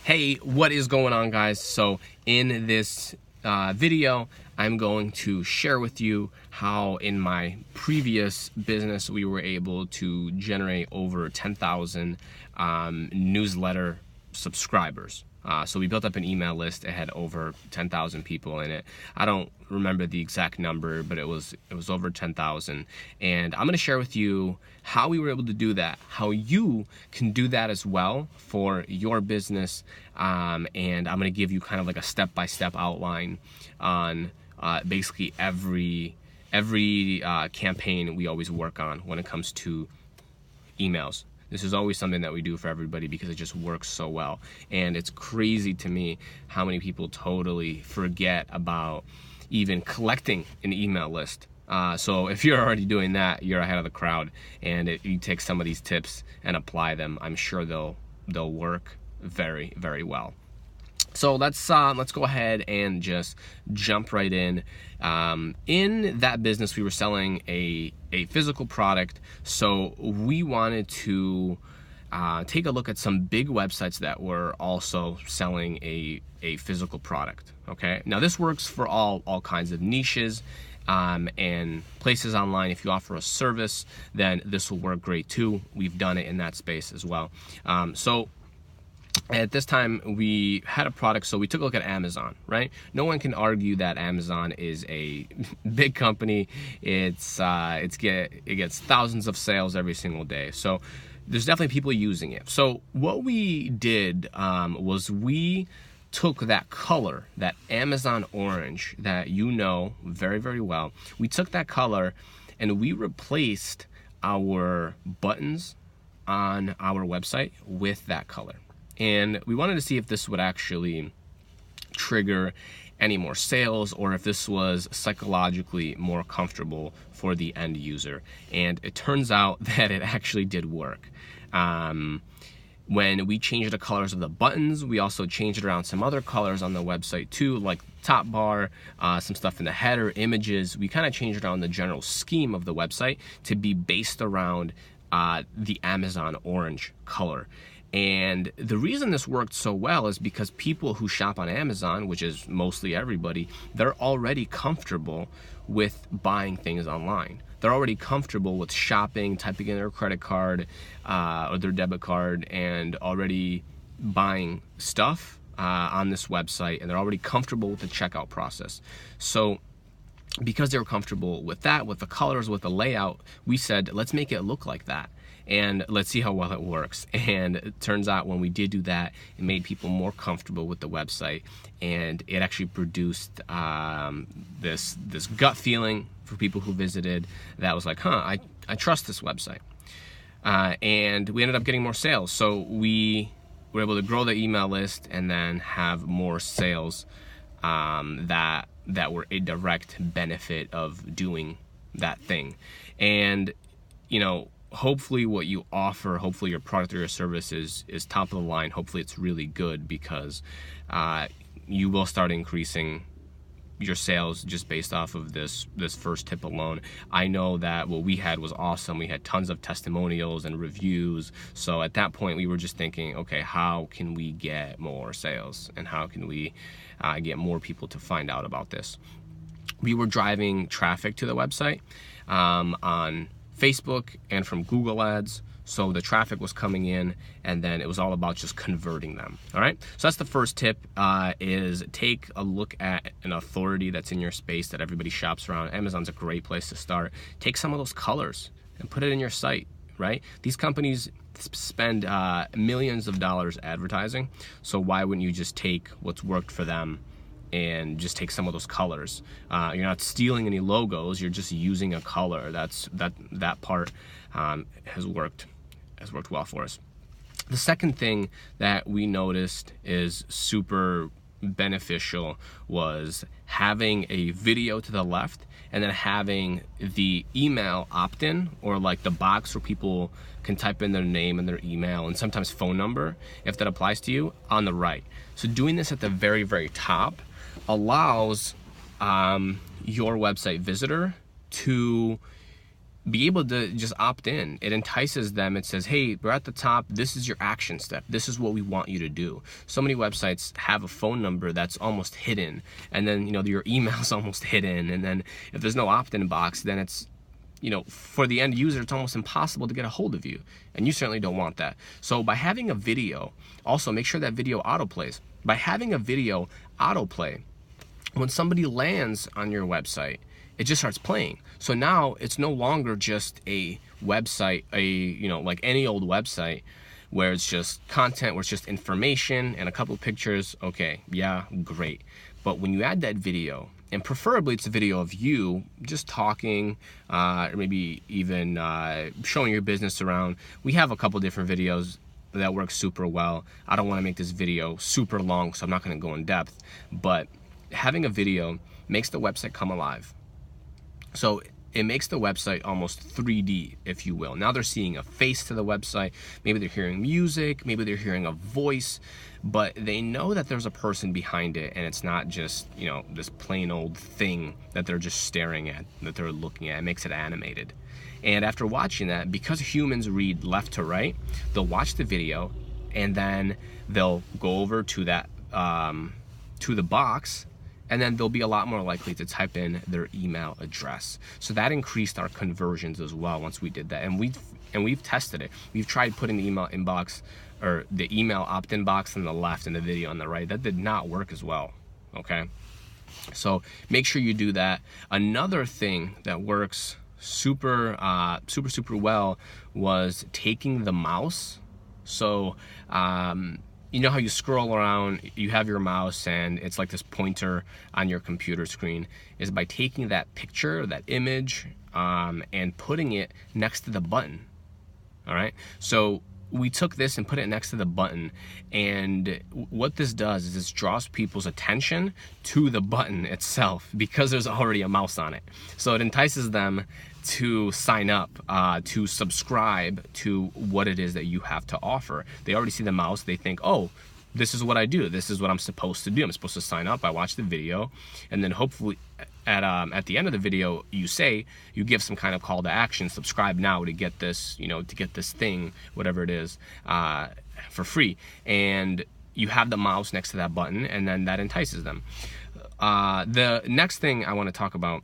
Hey, what is going on, guys? So in this video, I'm going to share with you how in my previous business we were able to generate over 10,000 newsletter subscribers. So we built up an email list. It had over 10,000 people in it. I don't remember the exact number, but it was over 10,000. And I'm going to share with you how we were able to do that, how you can do that as well for your business. And I'm going to give you kind of like a step-by-step outline on basically every campaign we always work on when it comes to emails. This is always something that we do for everybody because it just works so well. And it's crazy to me how many people totally forget about even collecting an email list. So if you're already doing that, you're ahead of the crowd. And if you take some of these tips and apply them, I'm sure they'll work very, very well. So let's go ahead and just jump right in. In that business, we were selling a physical product, so we wanted to take a look at some big websites that were also selling a physical product. Okay, now this works for all kinds of niches and places online. If you offer a service, then this will work great too. We've done it in that space as well. So at this time, we had a product, so we took a look at Amazon, right? No one can argue that Amazon is a big company. It gets thousands of sales every single day. So there's definitely people using it. So what we did was we took that color, that Amazon orange that you know very, very well. We took that color and we replaced our buttons on our website with that color. And we wanted to see if this would actually trigger any more sales or if this was psychologically more comfortable for the end user. And it turns out that it actually did work. When we changed the colors of the buttons, we also changed around some other colors on the website too, like top bar, some stuff in the header, images. We kind of changed around the general scheme of the website to be based around the Amazon orange color. And the reason this worked so well is because people who shop on Amazon, which is mostly everybody, they're already comfortable with buying things online. They're already comfortable with shopping, typing in their credit card or their debit card and already buying stuff on this website, and they're already comfortable with the checkout process. So because they were comfortable with that, with the colors, with the layout, we said, let's make it look like that. And let's see how well it works. And it turns out when we did do that, it made people more comfortable with the website, and it actually produced this gut feeling for people who visited that was like, I trust this website. And we ended up getting more sales. So we were able to grow the email list and then have more sales that were a direct benefit of doing that thing. And hopefully what you offer, hopefully your product or your service is top of the line. Hopefully it's really good, because you will start increasing your sales just based off of this first tip alone. I know that what we had was awesome. We had tons of testimonials and reviews. So at that point we were just thinking, okay, how can we get more sales and how can we get more people to find out about this? We were driving traffic to the website on Facebook and from Google Ads. So the traffic was coming in, and then it was all about just converting them. All right. So that's the first tip, is take a look at an authority that's in your space that everybody shops around. Amazon's a great place to start. Take some of those colors and put it in your site, right? These companies spend millions of dollars advertising. So why wouldn't you just take what's worked for them and just take some of those colors? You're not stealing any logos, you're just using a color. That part has worked well for us. The second thing that we noticed is super beneficial was having a video to the left and then having the email opt-in, or like the box where people can type in their name and their email and sometimes phone number, if that applies to you, on the right. So doing this at the very, very top allows your website visitor to be able to just opt in. It entices them. It says, hey, we're at the top. This is your action step. This is what we want you to do. So many websites have a phone number that's almost hidden. And then, your email's almost hidden. And then if there's no opt-in box, then it's, for the end user, it's almost impossible to get a hold of you. And you certainly don't want that. So by having a video, also make sure that video autoplays. By having a video autoplay, when somebody lands on your website, it just starts playing. So now it's no longer just a website, like any old website where it's just content, where it's just information and a couple of pictures. Okay, yeah, great. But when you add that video, and preferably it's a video of you just talking, or maybe even showing your business around. We have a couple different videos that work super well. I don't want to make this video super long, so I'm not going to go in depth. But having a video makes the website come alive. So it makes the website almost 3D, if you will. Now they're seeing a face to the website. Maybe they're hearing music, maybe they're hearing a voice, but they know that there's a person behind it, and it's not just, this plain old thing that they're just staring at, that they're looking at. It makes it animated. And after watching that, because humans read left to right, they'll watch the video, and then they'll go over to that, to the box, and then they'll be a lot more likely to type in their email address. So that increased our conversions as well once we did that. And we've tested it. We've tried putting the email inbox, or the email opt-in box on the left and the video on the right. That did not work as well, okay? So make sure you do that. Another thing that works super well was taking the mouse. So you know how you scroll around, you have your mouse and it's like this pointer on your computer screen, is by taking that picture, that image, and putting it next to the button. All right, so we took this and put it next to the button, and what this does is this draws people's attention to the button itself because there's already a mouse on it. So it entices them to sign up, to subscribe to what it is that you have to offer. They already see the mouse. They think, oh, this is what I do. This is what I'm supposed to do. I'm supposed to sign up. I watch the video, and then hopefully at the end of the video, you give some kind of call to action. Subscribe now to get this, to get this thing, whatever it is, for free. And you have the mouse next to that button, and then that entices them. The next thing I want to talk about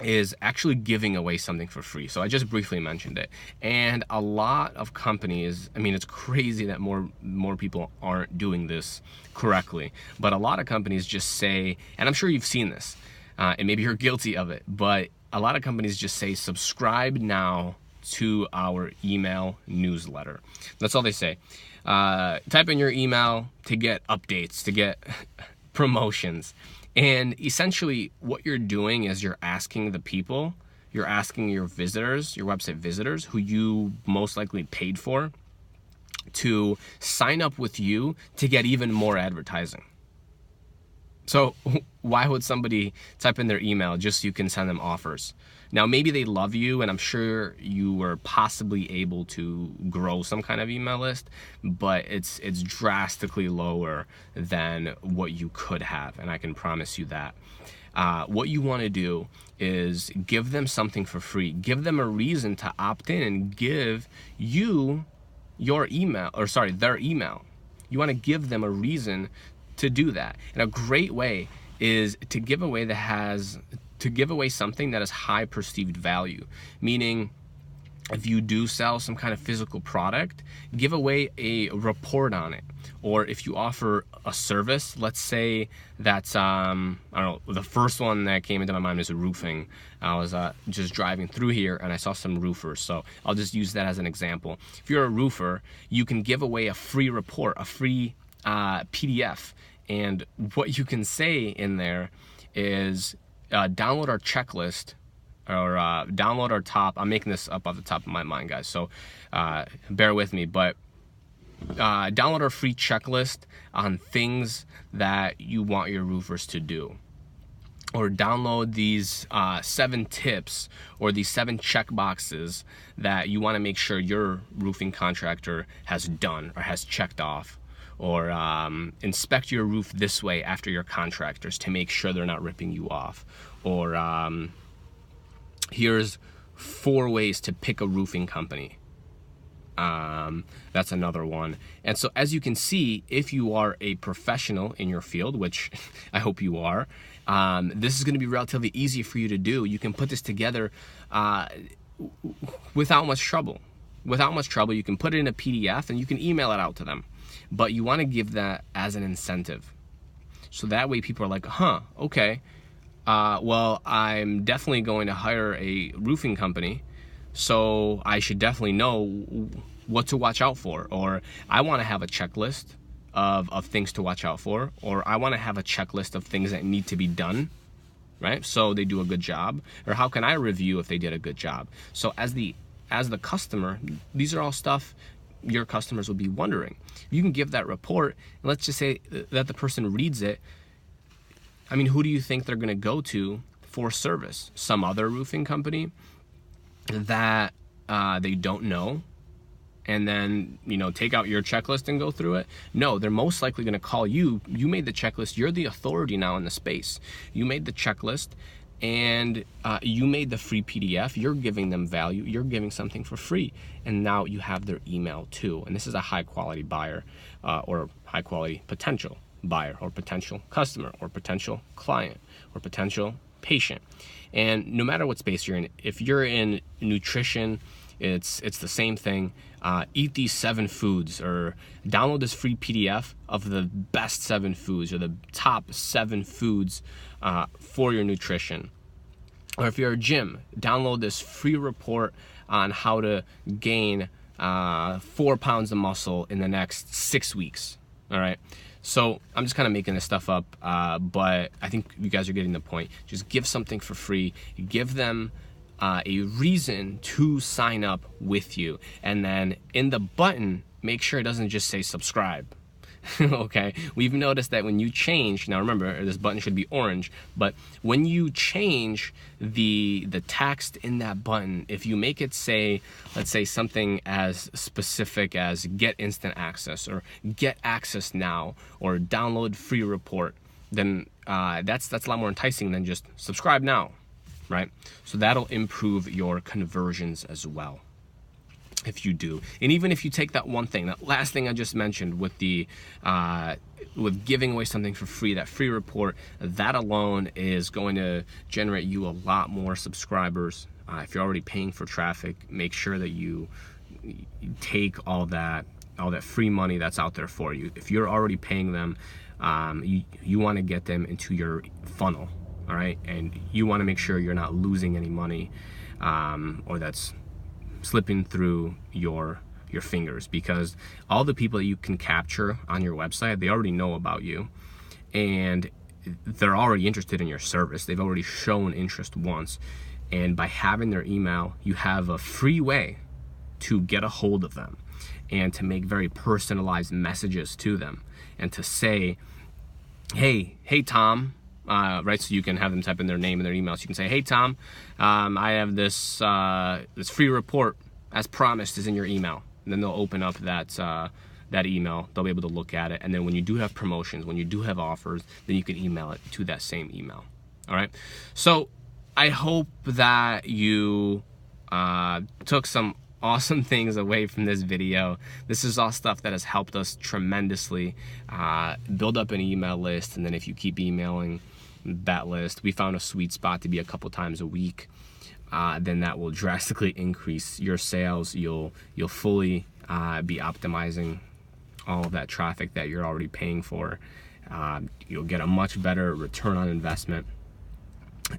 is actually giving away something for free. So I just briefly mentioned it, and a lot of companies, it's crazy that more people aren't doing this correctly, but a lot of companies just say, and I'm sure you've seen this, and maybe you're guilty of it, but a lot of companies just say, subscribe now to our email newsletter. That's all they say. Type in your email to get updates, to get promotions. And essentially what you're doing is you're asking your visitors, your website visitors, who you most likely paid for, to sign up with you to get even more advertising. So why would somebody type in their email just so you can send them offers? Now, maybe they love you, and I'm sure you were possibly able to grow some kind of email list, but it's drastically lower than what you could have, and I can promise you that. What you want to do is give them something for free. Give them a reason to opt in, and give you their email. You want to give them a reason to do that. And a great way is to give away something that has high perceived value. Meaning, if you do sell some kind of physical product, give away a report on it. Or if you offer a service, let's say that's, I don't know, the first one that came into my mind is roofing. I was just driving through here and I saw some roofers. So I'll just use that as an example. If you're a roofer, you can give away a free report, a free PDF. And what you can say in there is download our checklist, or download our top. I'm making this up off the top of my mind, guys, so bear with me. But download our free checklist on things that you want your roofers to do. Or download these 7 tips, or these 7 check boxes that you want to make sure your roofing contractor has done or has checked off. Or inspect your roof this way after your contractors to make sure they're not ripping you off. Or here's 4 ways to pick a roofing company. That's another one. And so as you can see, if you are a professional in your field, which I hope you are, this is going to be relatively easy for you to do. You can put this together without much trouble. Without much trouble, you can put it in a PDF and you can email it out to them. But you want to give that as an incentive. So that way people are like, huh, okay, well, I'm definitely going to hire a roofing company, so I should definitely know what to watch out for. Or I want to have a checklist of things to watch out for. Or I want to have a checklist of things that need to be done, right? So they do a good job. Or how can I review if they did a good job? So as the customer, these are all stuff your customers will be wondering. You can give that report, and let's just say that the person reads it. I mean, who do you think they're going to go to for service? Some other roofing company that they don't know, and then, you know, take out your checklist and go through it? No, they're most likely going to call you. You made the checklist. You're the authority now in the space. You made the checklist, and you made the free PDF. You're giving them value. You're giving something for free, and now you have their email too. And this is a high quality buyer, or high quality potential buyer, or potential customer, or potential client, or potential patient. And no matter what space you're in, if you're in nutrition, it's the same thing. Eat these 7 foods, or download this free PDF of the best 7 foods, or the top 7 foods for your nutrition. Or if you're a gym, download this free report on how to gain 4 pounds of muscle in the next 6 weeks. All right. So I'm just kind of making this stuff up, but I think you guys are getting the point. Just give something for free. Give them a reason to sign up with you. And then in the button, make sure it doesn't just say subscribe. Okay, we've noticed that when you change, now remember, this button should be orange, but when you change the text in that button, if you make it say, let's say something as specific as get instant access, or get access now, or download free report, then that's a lot more enticing than just subscribe now, right? So that'll improve your conversions as well, if you do. And even if you take that one thing, that last thing I just mentioned with the with giving away something for free, that free report, that alone is going to generate you a lot more subscribers. If you're already paying for traffic, make sure that you take all that free money that's out there for you. If you're already paying them, you want to get them into your funnel, all right? And you want to make sure you're not losing any money, or that's slipping through your fingers, because all the people that you can capture on your website, they already know about you, and they're already interested in your service. They've already shown interest once, and by having their email, you have a free way to get a hold of them and to make very personalized messages to them, and to say, hey Tom, right? So you can have them type in their name and their email. So you can say, hey Tom, I have this this free report as promised is in your email. And then they'll open up that email. They'll be able to look at it. And then when you do have promotions, when you do have offers, then you can email it to that same email. All right. So I hope that you took some awesome things away from this video. This is all stuff that has helped us tremendously build up an email list. And then if you keep emailing that list, we found a sweet spot to be a couple times a week, then that will drastically increase your sales. You'll fully be optimizing all of that traffic that you're already paying for. You'll get a much better return on investment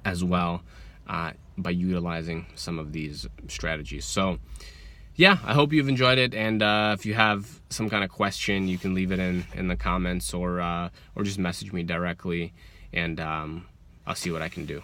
as well by utilizing some of these strategies. So yeah, I hope you've enjoyed it, and if you have some kind of question, you can leave it in the comments, or just message me directly, and I'll see what I can do.